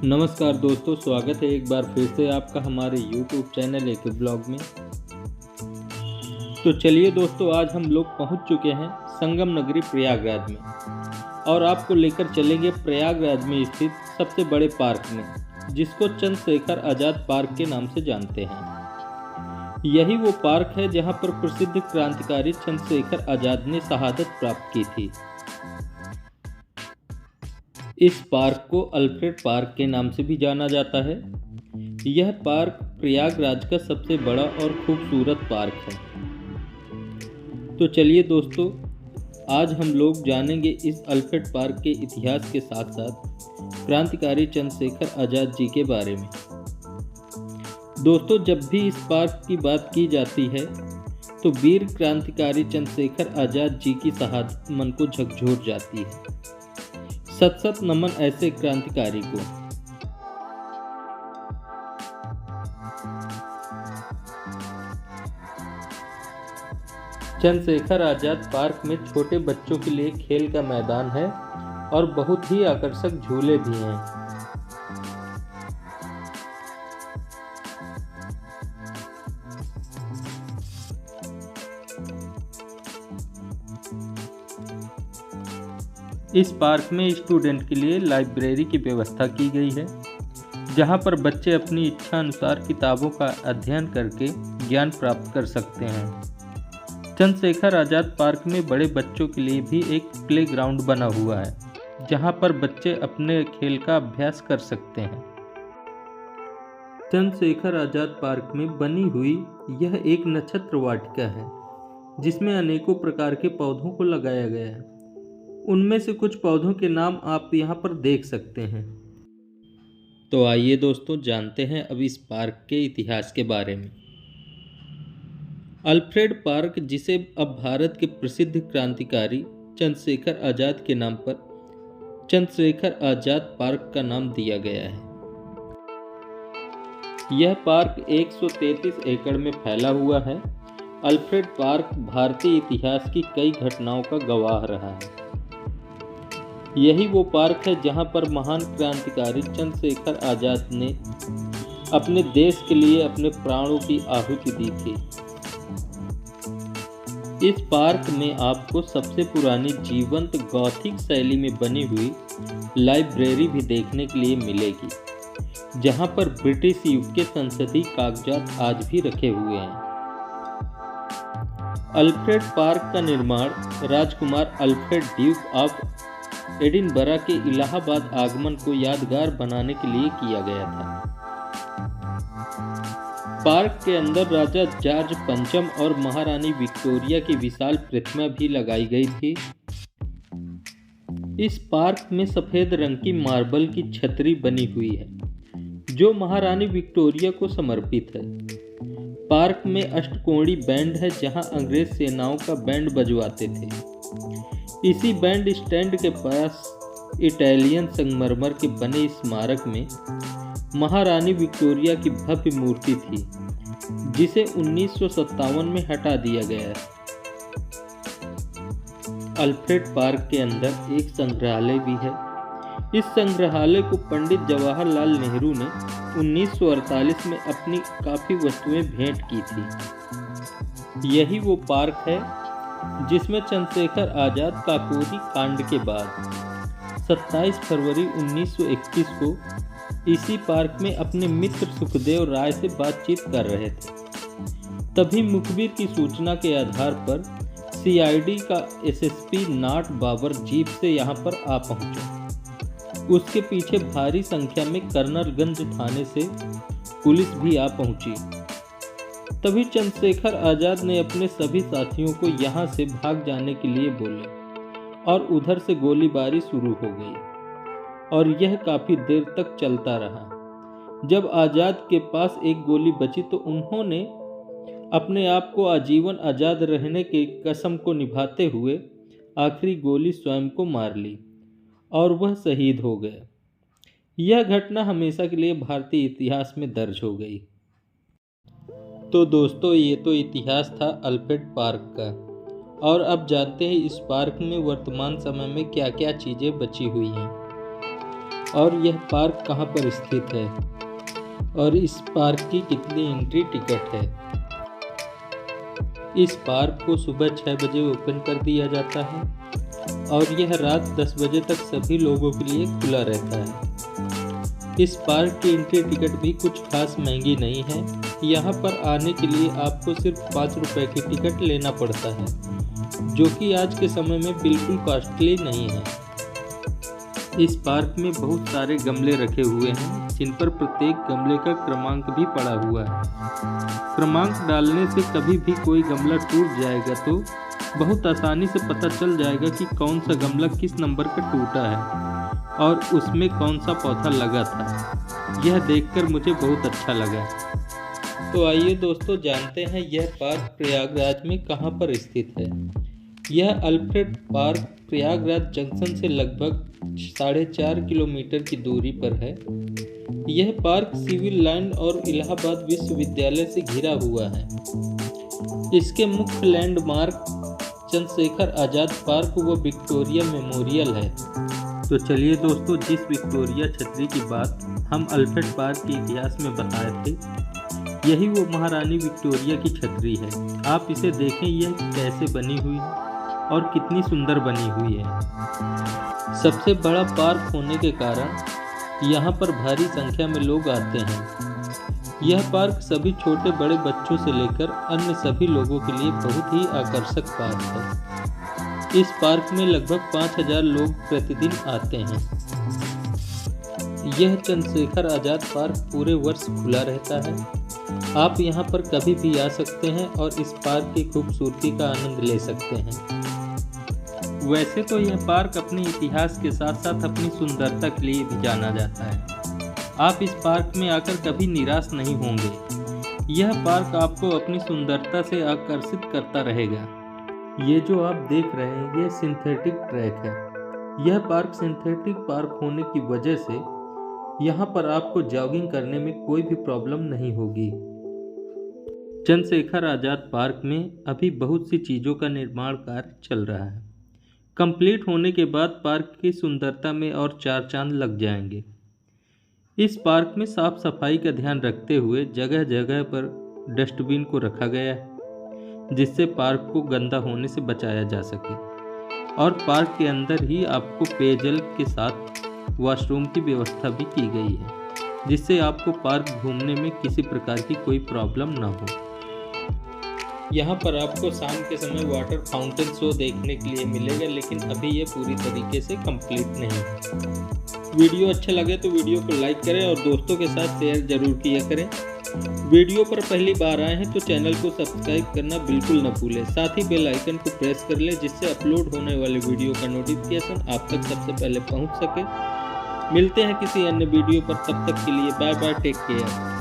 नमस्कार दोस्तों, स्वागत है एक बार फिर से आपका हमारे YouTube चैनल एक ब्लॉग में। तो चलिए दोस्तों, आज हम लोग पहुंच चुके हैं संगम नगरी प्रयागराज में और आपको लेकर चलेंगे प्रयागराज में स्थित सबसे बड़े पार्क में, जिसको चंद्रशेखर आज़ाद पार्क के नाम से जानते हैं। यही वो पार्क है जहां पर प्रसिद्ध क्रांतिकारी चंद्रशेखर आज़ाद ने शहादत प्राप्त की थी। इस पार्क को अल्फ्रेड पार्क के नाम से भी जाना जाता है। यह पार्क प्रयागराज का सबसे बड़ा और खूबसूरत पार्क है। तो चलिए दोस्तों, आज हम लोग जानेंगे इस अल्फ्रेड पार्क के इतिहास के साथ साथ क्रांतिकारी चंद्रशेखर आज़ाद जी के बारे में। दोस्तों, जब भी इस पार्क की बात की जाती है तो वीर क्रांतिकारी चंद्रशेखर आज़ाद जी की शहादत मन को झकझोर जाती है। सत सत नमन ऐसे क्रांतिकारी को। चंद्रशेखर आज़ाद पार्क में छोटे बच्चों के लिए खेल का मैदान है और बहुत ही आकर्षक झूले भी हैं। इस पार्क में स्टूडेंट के लिए लाइब्रेरी की व्यवस्था की गई है, जहां पर बच्चे अपनी इच्छा अनुसार किताबों का अध्ययन करके ज्ञान प्राप्त कर सकते हैं। चंद्रशेखर आज़ाद पार्क में बड़े बच्चों के लिए भी एक प्लेग्राउंड बना हुआ है, जहां पर बच्चे अपने खेल का अभ्यास कर सकते हैं। चंद्रशेखर आज़ाद पार्क में बनी हुई यह एक नक्षत्र वाटिका है, जिसमें अनेकों प्रकार के पौधों को लगाया गया है। उनमें से कुछ पौधों के नाम आप यहाँ पर देख सकते हैं। तो आइए दोस्तों, जानते हैं अब इस पार्क के इतिहास के बारे में। अल्फ्रेड पार्क, जिसे अब भारत के प्रसिद्ध क्रांतिकारी चंद्रशेखर आज़ाद के नाम पर चंद्रशेखर आज़ाद पार्क का नाम दिया गया है। यह पार्क 133 एकड़ में फैला हुआ है। अल्फ्रेड पार्क भारतीय इतिहास की कई घटनाओं का गवाह रहा है। यही वो पार्क है जहां पर महान क्रांतिकारी चंद्रशेखर आज़ाद ने अपने देश के लिए अपने प्राणों की आहुति दी थी। इस पार्क में आपको सबसे पुरानी जीवंत गॉथिक शैली में बनी हुई लाइब्रेरी भी देखने के लिए मिलेगी, जहां पर ब्रिटिश युग के संसदीय कागजात आज भी रखे हुए हैं। अल्फ्रेड पार्क का निर्माण राजकुमार अल्फ्रेड ड्यूक ऑफ एडिनबरा के इलाहाबाद आगमन को यादगार बनाने के लिए किया गया था। पार्क के अंदर राजा जॉर्ज पंचम और महारानी विक्टोरिया की विशाल प्रतिमा भी लगाई गई थी। इस पार्क में सफेद रंग की मार्बल की छतरी बनी हुई है, जो महारानी विक्टोरिया को समर्पित है। पार्क में अष्टकोणीय बैंड है, जहां अंग्रेज सेनाओं का बैंड बजवाते थे। इसी बैंड स्टैंड के पास इटालियन संगमरमर के बने स्मारक में महारानी विक्टोरिया की भव्य मूर्ति थी, जिसे 1957 में हटा दिया गया। अल्फ्रेड पार्क के अंदर एक संग्रहालय भी है। इस संग्रहालय को पंडित जवाहरलाल नेहरू ने 1948 में अपनी काफी वस्तुएं भेंट की थी। यही वो पार्क है जिसमें चंद्रशेखर आज़ाद काकोरी कांड के बाद 27 फरवरी 1921 को इसी पार्क में अपने मित्र सुखदेव राय से बातचीत कर रहे थे। तभी मुखबिर की सूचना के आधार पर सीआईडी का एसएसपी नाट बाबर जीप से यहां पर आ पहुंचे। उसके पीछे भारी संख्या में कर्नलगंज थाने से पुलिस भी आ पहुंची। तभी चंद्रशेखर आज़ाद ने अपने सभी साथियों को यहां से भाग जाने के लिए बोले और उधर से गोलीबारी शुरू हो गई और यह काफी देर तक चलता रहा। जब आज़ाद के पास एक गोली बची तो उन्होंने अपने आप को आजीवन आज़ाद रहने की कसम को निभाते हुए आखिरी गोली स्वयं को मार ली और वह शहीद हो गया। यह घटना हमेशा के लिए भारतीय इतिहास में दर्ज हो गई। तो दोस्तों, ये तो इतिहास था अल्फ्रेड पार्क का, और अब जानते हैं इस पार्क में वर्तमान समय में क्या क्या चीज़ें बची हुई हैं। और यह पार्क कहाँ पर स्थित है और इस पार्क की कितनी एंट्री टिकट है। इस पार्क को सुबह 6 बजे ओपन कर दिया जाता है और यह रात 10 बजे तक सभी लोगों के लिए खुला रहता है। इस पार्क की एंट्री टिकट भी कुछ खास महंगी नहीं है। यहाँ पर आने के लिए आपको सिर्फ 5 रुपये की टिकट लेना पड़ता है, जो कि आज के समय में बिल्कुल कॉस्टली नहीं है। इस पार्क में बहुत सारे गमले रखे हुए हैं, जिन पर प्रत्येक गमले का क्रमांक भी पड़ा हुआ है। क्रमांक डालने से कभी भी कोई गमला टूट जाएगा तो बहुत आसानी से पता चल जाएगा कि कौन सा गमला किस नंबर का टूटा है और उसमें कौन सा पौधा लगा था। यह देखकर मुझे बहुत अच्छा लगा। तो आइए दोस्तों, जानते हैं यह पार्क प्रयागराज में कहाँ पर स्थित है। यह अल्फ्रेड पार्क प्रयागराज जंक्शन से लगभग 4.5 किलोमीटर की दूरी पर है। यह पार्क सिविल लाइन और इलाहाबाद विश्वविद्यालय से घिरा हुआ है। इसके मुख्य लैंडमार्क चंद्रशेखर आज़ाद पार्क व विक्टोरिया मेमोरियल है। तो चलिए दोस्तों, जिस विक्टोरिया छतरी की बात हम अल्फ्रेड पार्क के इतिहास में बताए थे, यही वो महारानी विक्टोरिया की छतरी है। आप इसे देखें, यह कैसे बनी हुई है और कितनी सुंदर बनी हुई है। सबसे बड़ा पार्क होने के कारण यहाँ पर भारी संख्या में लोग आते हैं। यह पार्क सभी छोटे बड़े बच्चों से लेकर अन्य सभी लोगों के लिए बहुत ही आकर्षक पार्क है। इस पार्क में लगभग 5000 लोग प्रतिदिन आते हैं। यह चंद्रशेखर आज़ाद पार्क पूरे वर्ष खुला रहता है। आप यहाँ पर कभी भी आ सकते हैं और इस पार्क की खूबसूरती का आनंद ले सकते हैं। वैसे तो यह पार्क अपने इतिहास के साथ साथ अपनी सुंदरता के लिए भी जाना जाता है। आप इस पार्क में आकर कभी निराश नहीं होंगे। यह पार्क आपको अपनी सुंदरता से आकर्षित करता रहेगा। ये जो आप देख रहे हैं, ये सिंथेटिक ट्रैक है। यह पार्क सिंथेटिक पार्क होने की वजह से यहाँ पर आपको जॉगिंग करने में कोई भी प्रॉब्लम नहीं होगी। चंद्रशेखर आज़ाद पार्क में अभी बहुत सी चीज़ों का निर्माण कार्य चल रहा है। कंप्लीट होने के बाद पार्क की सुंदरता में और 4 चांद लग जाएंगे। इस पार्क में साफ सफाई का ध्यान रखते हुए जगह जगह पर डस्टबिन को रखा गया है, जिससे पार्क को गंदा होने से बचाया जा सके। और पार्क के अंदर ही आपको पेयजल के साथ वॉशरूम की व्यवस्था भी की गई है, जिससे आपको पार्क घूमने में किसी प्रकार की कोई प्रॉब्लम ना हो। यहाँ पर आपको शाम के समय वाटर फाउंटेन शो देखने के लिए मिलेगा, लेकिन अभी ये पूरी तरीके से कंप्लीट नहीं है। वीडियो अच्छा लगे तो वीडियो को लाइक करें और दोस्तों के साथ शेयर जरूर किया करें। वीडियो पर पहली बार आए हैं तो चैनल को सब्सक्राइब करना बिल्कुल न भूलें। साथ ही बेल आइकन को प्रेस कर लें, जिससे अपलोड होने वाले वीडियो का नोटिफिकेशन आप तक सबसे पहले पहुँच सके। मिलते हैं किसी अन्य वीडियो पर, तब तक के लिए बाय बाय, टेक केयर।